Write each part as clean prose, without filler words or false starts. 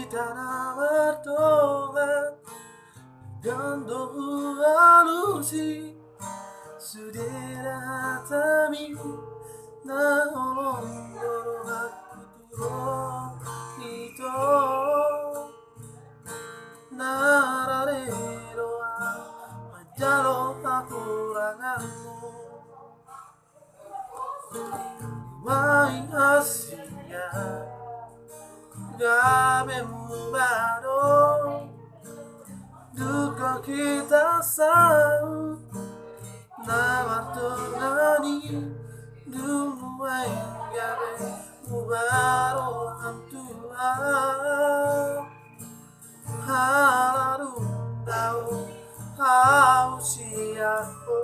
Tanah bertobat dan doa halusi sudera hatami na olong aku turun itu nararelo majalo akuranganmu mai Asia gabe mubaro duka kita sahut namartongani dumuai gabe mubaro antua halaru tau hausiako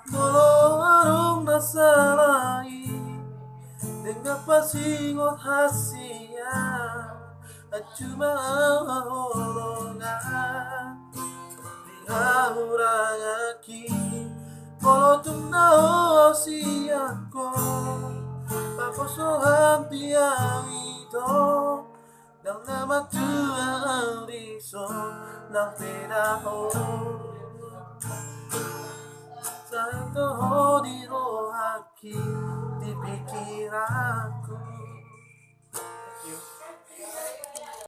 Molorong nasalai dengan pasingot hasia cuma holongan dihaurang aki kalau tunao siako pakosohan tiang itu dan nama Tuhan riso nang pedaho sayang toho di rohaki di pikiran